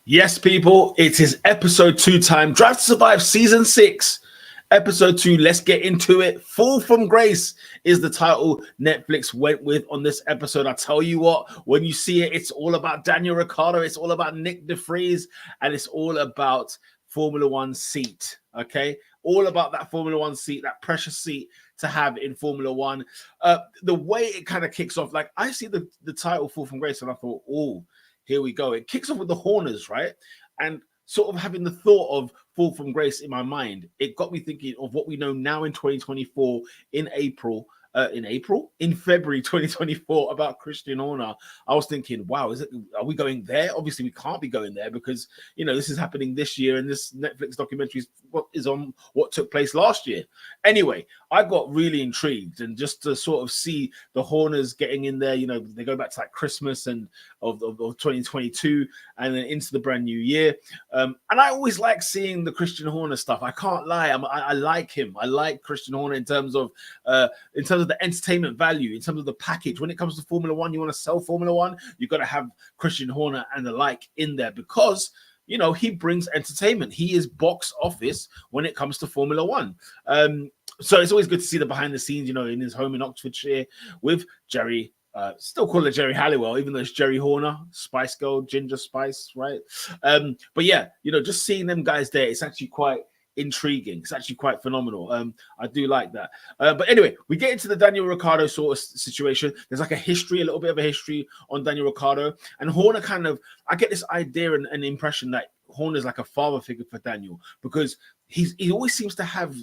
Yes, people, it is episode 2 time. Drive to Survive season 6, episode 2. Let's get into it. Fall from Grace is the title Netflix went with on this episode. I tell you what, when you see it, it's all about Daniel Ricciardo, it's all about Nyck de Vries, and it's all about Formula One seat. Okay, all about that Formula One seat, that precious seat to have in Formula One. The way it kind of kicks off, like I see the title Fall from Grace, and I thought, oh, here we go. It kicks off with the Horners, right? And sort of having the thought of Fall from Grace in my mind, it got me thinking of what we know now in 2024 in April. In February 2024 about Christian Horner. I was thinking, wow, are we going there? Obviously, we can't be going there because this is happening this year, and this Netflix documentary is on what took place last year. Anyway, I got really intrigued, and just to sort of see the Horners getting in there, they go back to like Christmas and of 2022, and then into the brand new year. And I always like seeing the Christian Horner stuff. I can't lie, I like him. I like Christian Horner in terms of the entertainment value, in terms of the package. When it comes to Formula One, you want to sell Formula One, you've got to have Christian Horner and the like in there because he brings entertainment. He is box office when it comes to Formula One. So it's always good to see the behind the scenes, in his home in Oxfordshire with Jerry. Still call it Jerry Halliwell, even though it's Jerry Horner, Spice Girl, Ginger Spice, right? But yeah, just seeing them guys there, it's actually quite intriguing. It's actually quite phenomenal. I do like that. But anyway, we get into the Daniel Ricciardo sort of situation. There's like a little bit of a history on Daniel Ricciardo, and Horner I get this idea and impression that Horner's like a father figure for Daniel because he always seems to have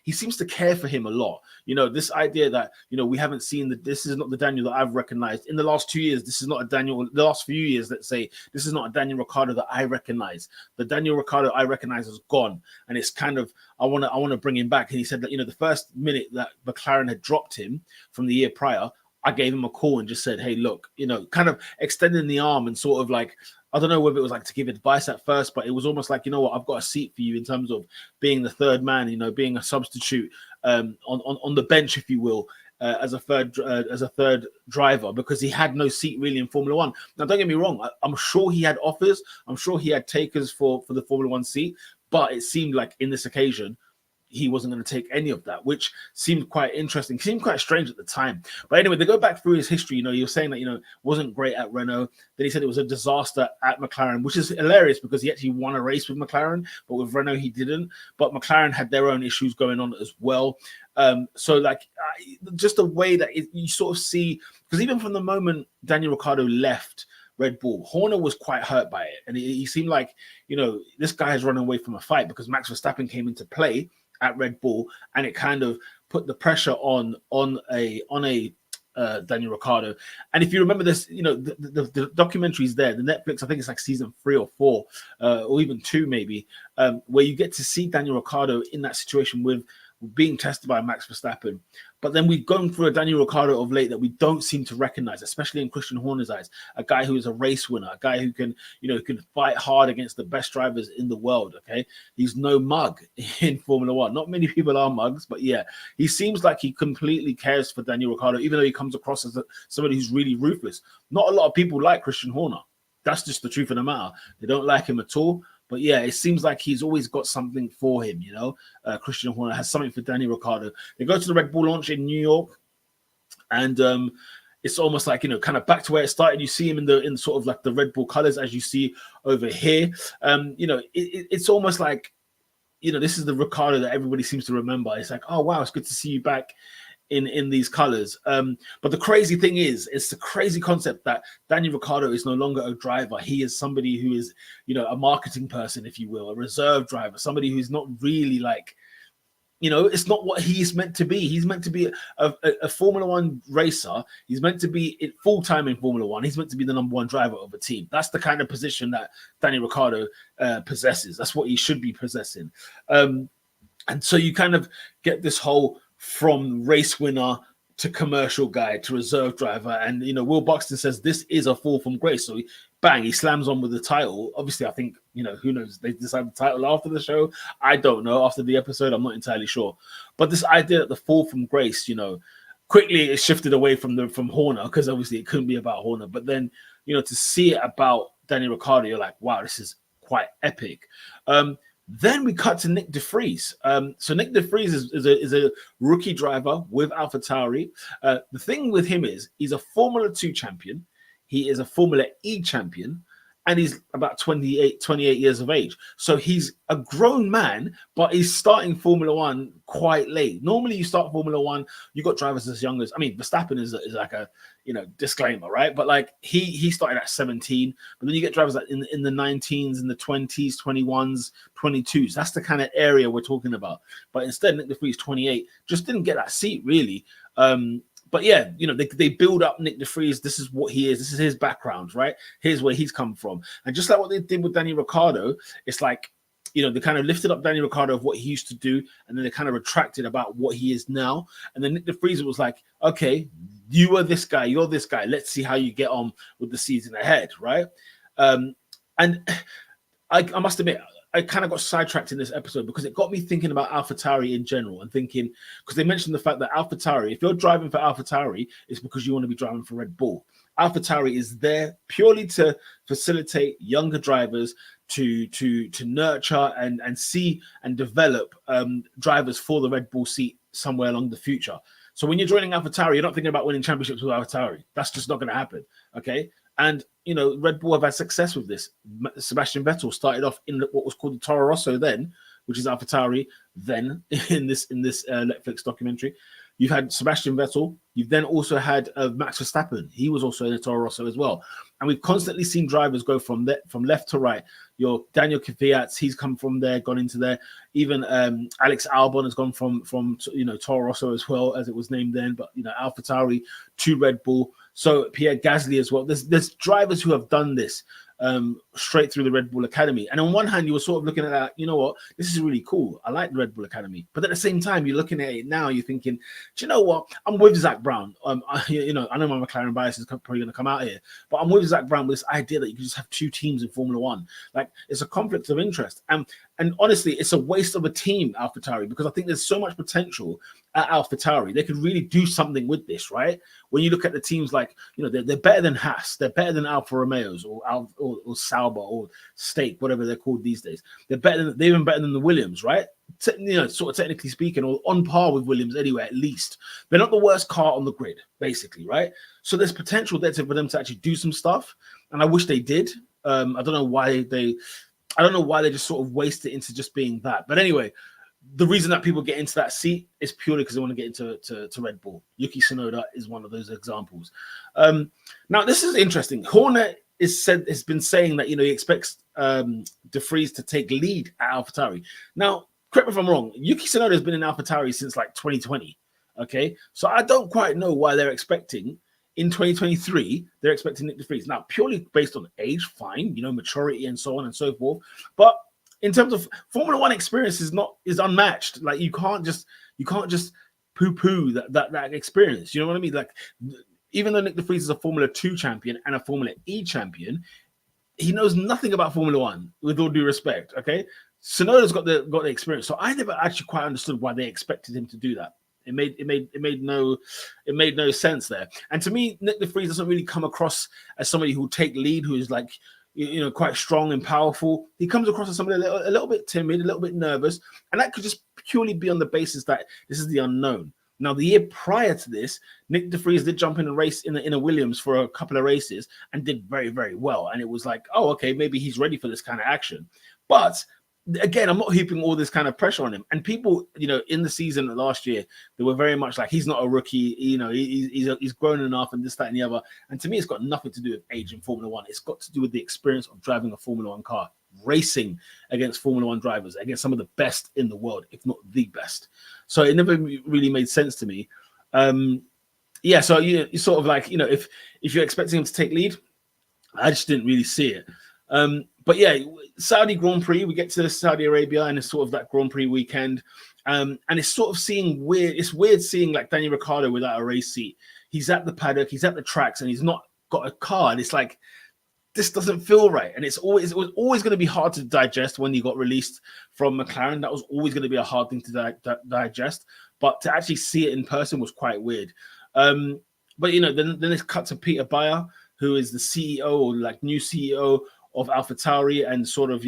he seems to care for him a lot. This idea that, we haven't seen this is not the Daniel that I've recognized in the last 2 years. This is not a Daniel, the last few years, let's say, this is not a Daniel Ricciardo that I recognize. The Daniel Ricciardo I recognize is gone. And it's kind of, I want to bring him back. And he said that, the first minute that McLaren had dropped him from the year prior, I gave him a call and just said, hey, look, kind of extending the arm and sort of like, I don't know whether it was like to give advice at first, but it was almost like, what, I've got a seat for you in terms of being the third man, being a substitute on the bench, if you will, as a third driver, because he had no seat really in Formula One. Now, don't get me wrong, I'm sure he had offers, I'm sure he had takers for the Formula One seat, but it seemed like in this occasion, he wasn't going to take any of that, which seemed quite interesting, seemed quite strange at the time. But anyway, they go back through his history. He was saying that, wasn't great at Renault. Then he said it was a disaster at McLaren, which is hilarious because he actually won a race with McLaren, but with Renault, he didn't. But McLaren had their own issues going on as well. Just the way that you sort of see, because even from the moment Daniel Ricciardo left Red Bull, Horner was quite hurt by it. And he seemed like, this guy has run away from a fight because Max Verstappen came into play at Red Bull, and it kind of put the pressure on Daniel Ricciardo. And if you remember this, the documentaries there, the Netflix, I think it's like season 3 or 4, or even 2 maybe, where you get to see Daniel Ricciardo in that situation with being tested by Max Verstappen. But then we've gone through a Daniel Ricciardo of late that we don't seem to recognize, especially in Christian Horner's eyes. A guy who is a race winner, a guy who can fight hard against the best drivers in the world. Okay, he's no mug in Formula One. Not many people are mugs, but yeah, he seems like he completely cares for Daniel Ricciardo, even though he comes across as somebody who's really ruthless. Not a lot of people like Christian Horner. That's just the truth of the matter. They don't like him at all. But yeah, it seems like he's always got something for him, Christian Horner has something for Daniel Ricciardo. They go to the Red Bull launch in New York, and it's almost like, kind of back to where it started. You see him in sort of like the Red Bull colors, as you see over here. It's almost like, this is the Ricciardo that everybody seems to remember. It's like, oh, wow, it's good to see you back in these colors. But the crazy thing is, it's the crazy concept that Daniel Ricciardo is no longer a driver. He is somebody who is, a marketing person, if you will, a reserve driver, somebody who's not really like, it's not what he's meant to be. He's meant to be a Formula One racer. He's meant to be full-time in Formula One. He's meant to be the number one driver of a team. That's the kind of position that Daniel Ricciardo possesses. That's what he should be possessing. And so you kind of get this whole from race winner to commercial guy to reserve driver. And, Will Buxton says this is a fall from grace. So he slams on with the title. Obviously, I think, who knows? They decide the title after the show. I don't know. After the episode, I'm not entirely sure. But this idea that the fall from grace, quickly it shifted away from Horner, because obviously it couldn't be about Horner. But then, to see it about Daniel Ricciardo, you're like, wow, this is quite epic. Then we cut to Nyck de Vries. So Nyck de Vries is a rookie driver with AlphaTauri. The thing with him is he's a Formula 2 champion. He is a Formula E champion. And he's about 28 years of age. So he's a grown man, but he's starting Formula One quite late. Normally you start Formula One, you got drivers as young as, I mean, Verstappen is like a, disclaimer, right? But like he started at 17, but then you get drivers like in the 19s, in the 20s, 21s, 22s. That's the kind of area we're talking about. But instead, Nyck de Vries, 28, just didn't get that seat really. But yeah, they build up Nyck de Vries. This is what he is. This is his background, right? Here's where he's come from. And just like what they did with Daniel Ricciardo, it's like, they kind of lifted up Daniel Ricciardo of what he used to do, and then they kind of retracted about what he is now. And then Nyck de Vries was like, okay, you are this guy, you're this guy. Let's see how you get on with the season ahead, right? And I must admit, I kind of got sidetracked in this episode because it got me thinking about AlphaTauri in general and thinking, because they mentioned the fact that AlphaTauri, if you're driving for AlphaTauri, it's because you want to be driving for Red Bull. AlphaTauri is there purely to facilitate younger drivers to nurture and see and develop drivers for the Red Bull seat somewhere along the future. So when you're joining AlphaTauri, you're not thinking about winning championships with AlphaTauri. That's just not going to happen, okay? And, Red Bull have had success with this. Sebastian Vettel started off in what was called the Toro Rosso then, which is AlphaTauri then in this Netflix documentary. You've had Sebastian Vettel. You've then also had Max Verstappen. He was also in the Toro Rosso as well. And we've constantly seen drivers go from left to right. Your Daniel Kvyat, he's come from there, gone into there. Even Alex Albon has gone from Toro Rosso as well, as it was named then. But AlphaTauri to Red Bull. So Pierre Gasly as well. There's drivers who have done this straight through the Red Bull Academy. And on one hand, you were sort of looking at that, what, this is really cool. I like the Red Bull Academy. But at the same time, you're looking at it now, you're thinking, do you know what? I'm with Zach Brown. I know my McLaren bias is probably going to come out here, but I'm with Zach Brown with this idea that you can just have two teams in Formula One. Like, it's a conflict of interest. And honestly, it's a waste of a team, AlphaTauri, because I think there's so much potential at AlphaTauri. They could really do something with this, right? When you look at the teams like, they're better than Haas, they're better than Alfa Romeos or Sauber or Stake, whatever they're called these days. They're even better than the Williams, right? Sort of technically speaking, or on par with Williams anyway, at least. They're not the worst car on the grid, basically, right? So there's potential there for them to actually do some stuff, and I wish they did. I don't know why they just sort of waste it into just being that. But anyway, the reason that people get into that seat is purely because they want to get into Red Bull. Yuki Tsunoda is one of those examples. Now, this is interesting. Horner has been saying that, he expects de Vries to take lead at AlphaTauri. Now, correct me if I'm wrong, Yuki Tsunoda has been in AlphaTauri since like 2020. Okay, so I don't quite know why they're expecting in 2023, they're expecting Nyck de Vries. Now, purely based on age, fine, maturity and so on and so forth. But in terms of Formula One experience is unmatched. Like, you can't just poo-poo that experience. You know what I mean? Like, even though Nyck de Vries is a Formula 2 champion and a Formula E champion, he knows nothing about Formula One, with all due respect. Okay, Tsunoda's got the experience. So I never actually quite understood why they expected him to do that. It made no sense there. And to me, Nyck de Vries doesn't really come across as somebody who will take lead, who is like, quite strong and powerful. He comes across as somebody a little bit timid, a little bit nervous, and that could just purely be on the basis that this is the unknown. Now, the year prior to this, Nyck de Vries did jump in a race in a Williams for a couple of races and did very, very well. And it was like, oh, okay, maybe he's ready for this kind of action. But again, I'm not heaping all this kind of pressure on him. And people, in the season last year, they were very much like, he's not a rookie. He's grown enough and this, that, and the other. And to me, it's got nothing to do with age in Formula One. It's got to do with the experience of driving a Formula One car, racing against Formula One drivers, against some of the best in the world, if not the best. So it never really made sense to me. So you're sort of like, if you're expecting him to take lead, I just didn't really see it. But yeah, Saudi Grand Prix, we get to Saudi Arabia and it's sort of that Grand Prix weekend. And it's sort of weird. It's weird seeing like Daniel Ricciardo without a race seat. He's at the paddock, he's at the tracks, and he's not got a car. And it's like, this doesn't feel right. And it was always going to be hard to digest when he got released from McLaren. That was always going to be a hard thing to digest. But to actually see it in person was quite weird. But then it's cut to Peter Bayer, who is the CEO or like new CEO of AlphaTauri, and sort of,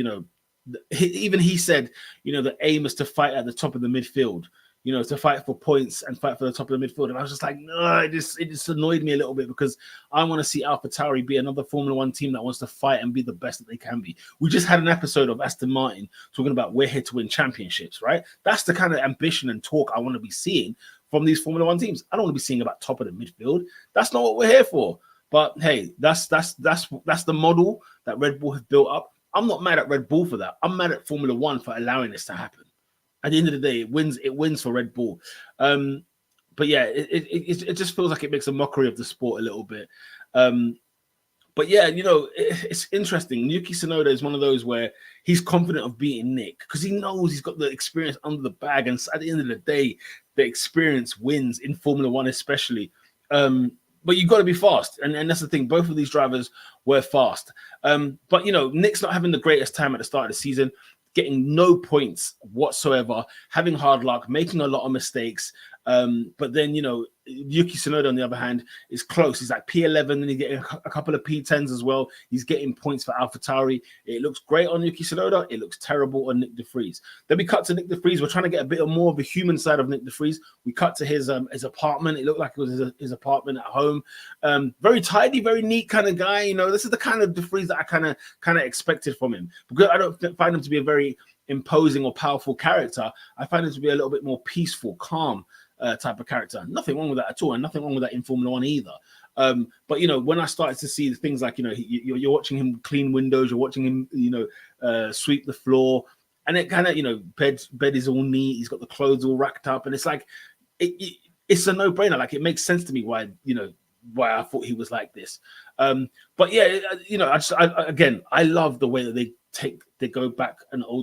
even he said, the aim is to fight at the top of the midfield, to fight for points and fight for the top of the midfield. And I was just like, no, it just annoyed me a little bit, because I want to see AlphaTauri be another Formula One team that wants to fight and be the best that they can be. We just had an episode of Aston Martin talking about we're here to win championships, right? That's the kind of ambition and talk I want to be seeing from these Formula One teams. I don't want to be seeing about top of the midfield. That's not what we're here for. But hey, that's the model that Red Bull have built up. I'm not mad at Red Bull for that. I'm mad at Formula One for allowing this to happen. At the end of the day, it wins for Red Bull. But yeah, it just feels like it makes a mockery of the sport a little bit. But yeah, it's interesting. Yuki Tsunoda is one of those where he's confident of beating Nyck because he knows he's got the experience under the bag. And at the end of the day, the experience wins in Formula One, especially. But you've got to be fast. And that's the thing. Both of these drivers were fast. But, Nyck's not having the greatest time at the start of the season, getting no points whatsoever, having hard luck, making a lot of mistakes. But then, Yuki Tsunoda, on the other hand, is close. He's like P11, and he's getting a couple of P10s as well. He's getting points for AlphaTauri. It looks great on Yuki Tsunoda. It looks terrible on Nyck de Vries. Then we cut to Nyck de Vries. We're trying to get a bit more of the human side of Nyck de Vries. We cut to his apartment. It looked like it was his apartment at home. Very tidy, very neat kind of guy. This is the kind of de Vries that I kind of expected from him, because I don't find him to be a very imposing or powerful character. I find him to be a little bit more peaceful, calm type of character. Nothing wrong with that at all, and nothing wrong with that in Formula One either. But when I started to see the things like you're watching him clean windows, you're watching him sweep the floor, and it kind of bed is all neat. He's got the clothes all racked up, and it's like it's a no brainer. Like, it makes sense to me why I thought he was like this. But yeah, I love the way that they go back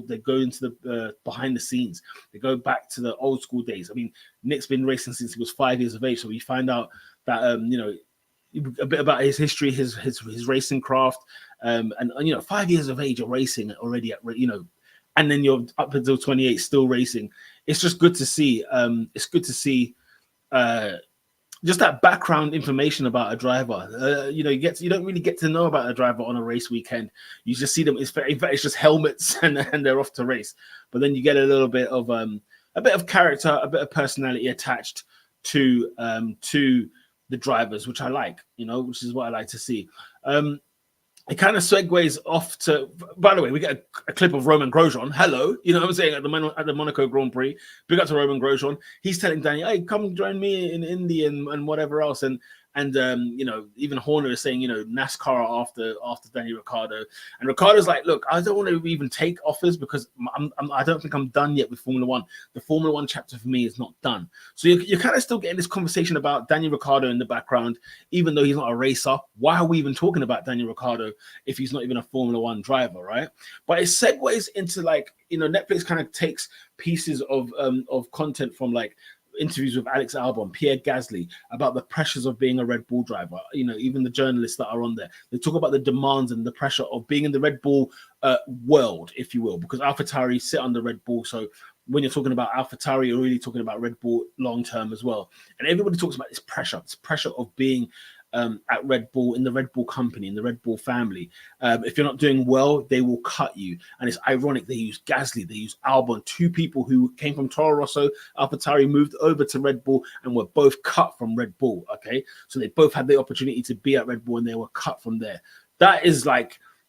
they go into the behind the scenes. They go back to the old school days. I mean, Nyck's been racing since he was 5 years of age, so we find out that a bit about his history, his racing craft, and 5 years of age, you're racing already and then you're up until 28 still racing. It's just good to see. It's good to see just that background information about a driver. You don't really get to know about a driver on a race weekend. You just see them. In fact, it's just helmets and they're off to race. But then you get a little bit of character, a bit of personality attached to the drivers, which I like. Which is what I like to see. It kind of segues off to, by the way, we get a clip of Roman Grosjean. Hello, what I'm saying, at the Monaco Grand Prix. Big up to Roman Grosjean. He's telling Danny, hey, come join me in Indy and whatever else. And even Horner is saying, NASCAR after Danny Ricciardo. And Ricciardo's like, look, I don't want to even take offers because I don't think I'm done yet with Formula One. The Formula One chapter for me is not done. So you're kind of still getting this conversation about Daniel Ricciardo in the background, even though he's not a racer. Why are we even talking about Daniel Ricciardo if he's not even a Formula One driver, right? But it segues into Netflix kind of takes pieces of content from interviews with Alex Albon, Pierre Gasly, about the pressures of being a Red Bull driver. Even the journalists that are on there, they talk about the demands and the pressure of being in the Red Bull world, if you will, because AlphaTauri sit under Red Bull. So when you're talking about AlphaTauri, you're really talking about Red Bull long term as well. And everybody talks about this pressure of being at Red Bull, in the Red Bull company, in the Red Bull family. If you're not doing well, they will cut you. And it's ironic, they use Gasly, they use Albon, two people who came from Toro Rosso. AlphaTauri moved over to Red Bull and were both cut from Red Bull, okay? So they both had the opportunity to be at Red Bull and they were cut from there. That is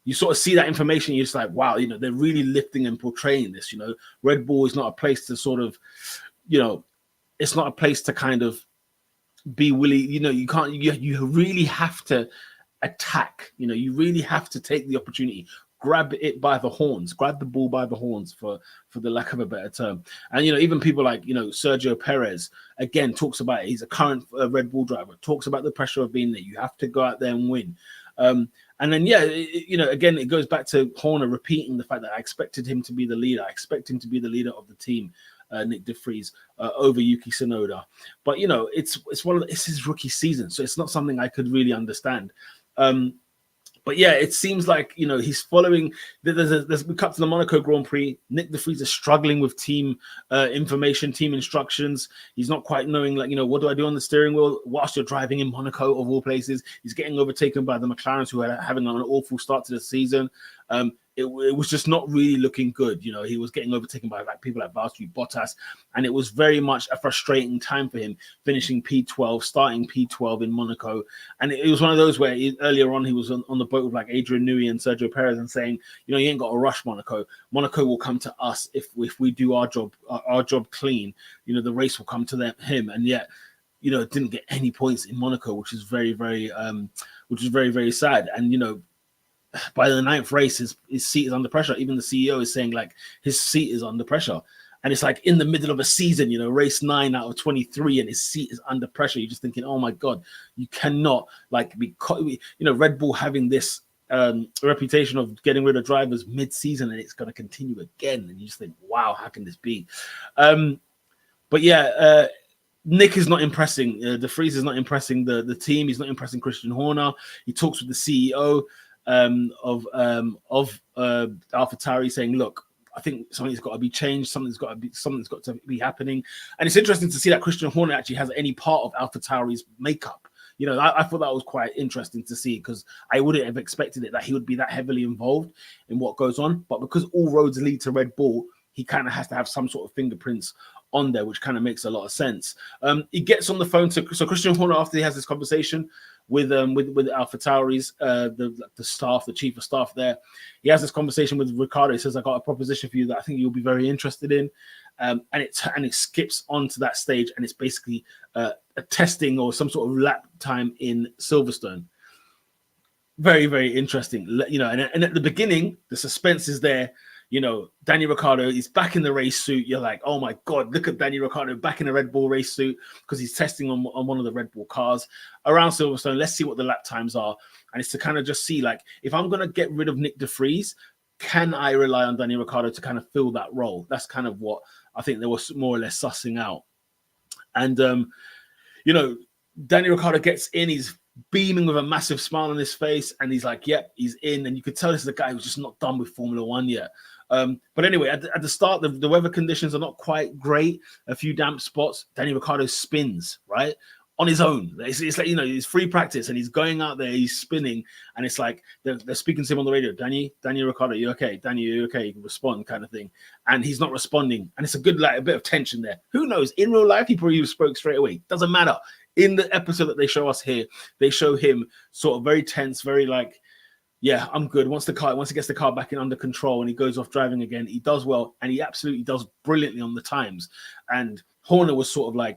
you sort of see that information, you're just like, wow, they're really lifting and portraying this, Red Bull is not a place to sort of, it's not a place to kind of be willing, you can't, you really have to attack, you really have to take the opportunity, grab it by the horns, grab the bull by the horns, for the lack of a better term. And even people like Sergio Perez again talks about it. He's a current Red Bull driver, talks about the pressure of being there. You have to go out there and win. And then again, it goes back to Horner repeating the fact that I expected him to be the leader. I expect him to be the leader of the team, Nyck de Vries, over Yuki Tsunoda. But it's his rookie season, so it's not something I could really understand. But yeah, it seems like, he's following. We cut to the Monaco Grand Prix. Nyck de Vries is struggling with team information, team instructions. He's not quite knowing, what do I do on the steering wheel whilst you're driving in Monaco, of all places. He's getting overtaken by the McLarens, who are having an awful start to the season. It was just not really looking good. He was getting overtaken by people like Valtteri Bottas, and it was very much a frustrating time for him, finishing P12, starting P12 in Monaco. And it was one of those where earlier on he was on the boat with Adrian Newey and Sergio Perez and saying, you ain't got to rush Monaco. Monaco will come to us if we do our job clean. The race will come to him. And yet, didn't get any points in Monaco, which is very, very, very, very sad. And by the ninth race, his seat is under pressure. Even the CEO is saying his seat is under pressure. And it's in the middle of a season, race 9 out of 23, and his seat is under pressure. You're just thinking, oh my God, you cannot be, Red Bull having this reputation of getting rid of drivers mid-season, and it's going to continue again. And you just think, wow, how can this be? But yeah, Nyck is not impressing. De Vries is not impressing the team. He's not impressing Christian Horner. He talks with the CEO of AlphaTauri, saying, look, I think something's got to be changed. Something's got to be happening. And it's interesting to see that Christian Horner actually has any part of AlphaTauri's makeup. I thought that was quite interesting to see, because I wouldn't have expected it that he would be that heavily involved in what goes on. But because all roads lead to Red Bull, he kind of has to have some sort of fingerprints on there, which kind of makes a lot of sense. He gets on the phone to Christian Horner after he has this conversation with AlphaTauri's the staff, the chief of staff there. He has this conversation with Ricciardo. He says, I got a proposition for you that I think you'll be very interested in. And it skips on to that stage, and it's basically a testing or some sort of lap time in Silverstone. Very, very interesting. And at the beginning, the suspense is there. Daniel Ricciardo is back in the race suit. You're like, oh my God, look at Daniel Ricciardo back in the Red Bull race suit, because he's testing on one of the Red Bull cars around Silverstone. Let's see what the lap times are. And it's to kind of just see, if I'm going to get rid of Nyck de Vries, can I rely on Daniel Ricciardo to kind of fill that role? That's kind of what I think they were more or less sussing out. And, Daniel Ricciardo gets in, he's beaming with a massive smile on his face, and he's like, yep, he's in. And you could tell this is a guy who's just not done with Formula One yet. But anyway, at the start, the weather conditions are not quite great. A few damp spots. Daniel Ricciardo spins, right? On his own. It's it's free practice, and he's going out there, he's spinning, and it's like they're speaking to him on the radio. Daniel Ricciardo, you okay? Daniel, you okay? You can respond, kind of thing. And he's not responding. And it's a bit of tension there. Who knows? In real life, he probably spoke straight away. Doesn't matter. In the episode that they show us here, they show him sort of very tense, very yeah, I'm good. Once he gets the car back in under control and he goes off driving again, he does well, and he absolutely does brilliantly on the times. And Horner was sort of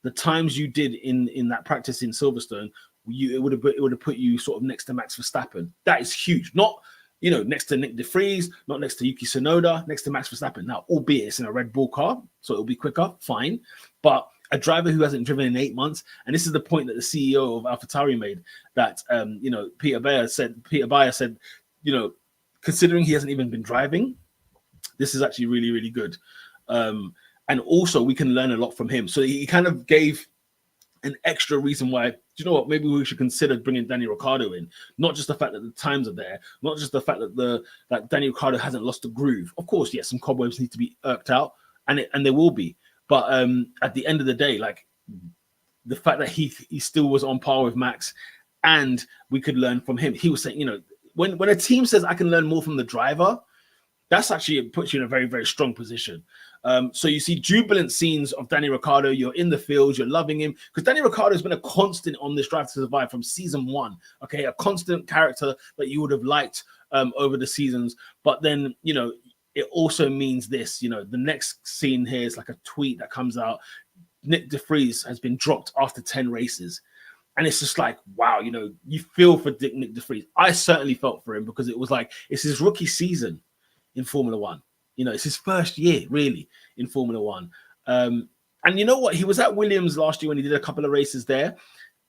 the times you did in that practice in Silverstone, it would have put you sort of next to Max Verstappen. That is huge. Not next to Nyck de Vries, not next to Yuki Tsunoda, next to Max Verstappen. Now, albeit it's in a Red Bull car, so it'll be quicker, fine. But a driver who hasn't driven in 8 months, and this is the point that the CEO of AlphaTauri made, that Peter Bayer said, considering he hasn't even been driving, this is actually really, really good. And also we can learn a lot from him. So he kind of gave an extra reason why, do you know what, maybe we should consider bringing Daniel Ricciardo in. Not just the fact that the times are there, not just the fact that Daniel Ricciardo hasn't lost the groove. Of course, yes, some cobwebs need to be irked out, and there will be. But at the end of the day, the fact that he still was on par with Max, and we could learn from him. He was saying, when a team says I can learn more from the driver, that's actually puts you in a very, very strong position. So you see jubilant scenes of Daniel Ricciardo. You're in the field, you're loving him, because Daniel Ricciardo has been a constant on this Drive to Survive from season 1. Okay, a constant character that you would have liked over the seasons. But then, it also means this, the next scene here is like a tweet that comes out. Nyck de Vries has been dropped after 10 races. And it's just wow, you feel for Nyck de Vries. I certainly felt for him, because it was it's his rookie season in Formula One. It's his first year, really, in Formula One. And you know what? He was at Williams last year when he did a couple of races there,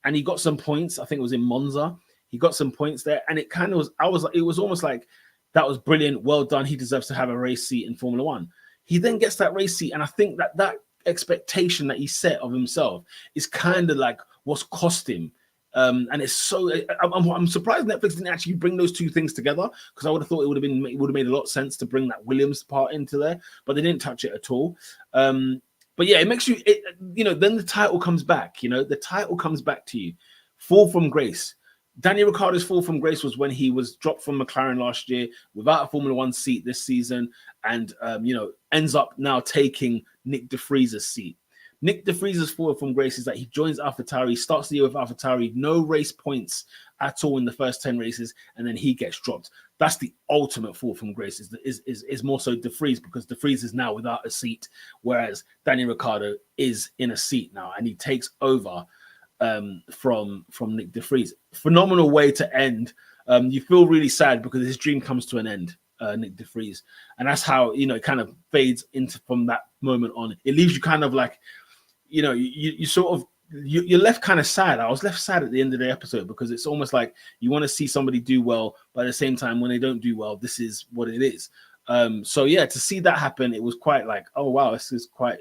and he got some points. I think it was in Monza. He got some points there, and it kind of was, it was almost like, that was brilliant. Well done. He deserves to have a race seat in Formula One. He then gets that race seat, and I think that expectation that he set of himself is kind of what's cost him And it's so I'm surprised Netflix didn't actually bring those two things together, because I would have thought it would have made a lot of sense to bring that Williams part into there, but they didn't touch it at all. But yeah, it makes you, then the title comes back. The title comes back to you. Fall from grace. Daniel Ricciardo's fall from grace was when he was dropped from McLaren last year without a Formula One seat this season, and ends up now taking Nyck de Vries's seat. Nyck de Vries's fall from grace is that he joins AlphaTauri, starts the year with AlphaTauri, no race points at all in the first 10 races, and then he gets dropped. That's the ultimate fall from grace, is more so de Vries, because de Vries is now without a seat, whereas Daniel Ricciardo is in a seat now, and he takes over from Nyck de Vries. Phenomenal way to end. You feel really sad because his dream comes to an end, Nyck de Vries, and that's how it kind of fades into from that moment on. It leaves you kind of like, you sort of you're left kind of sad. I was left sad at the end of the episode, because it's almost like you want to see somebody do well, but at the same time, when they don't do well, this is what it is. So yeah, to see that happen, it was quite like, oh wow, this is quite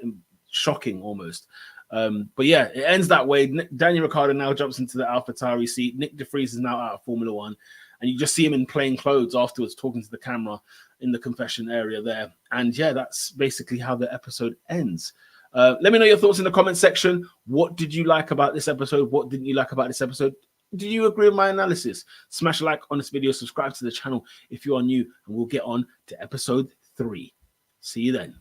shocking almost. But yeah, it ends that way. Daniel Ricciardo now jumps into the AlphaTauri seat. Nyck de Vries is now out of Formula One, and you just see him in plain clothes afterwards, talking to the camera in the confession area there. And yeah, that's basically how the episode ends. Let me know your thoughts in the comment section. What did you like about this episode? What didn't you like about this episode? Do you agree with my analysis? Smash a like on this video, subscribe to the channel if you are new, and we'll get on to episode 3. See you then.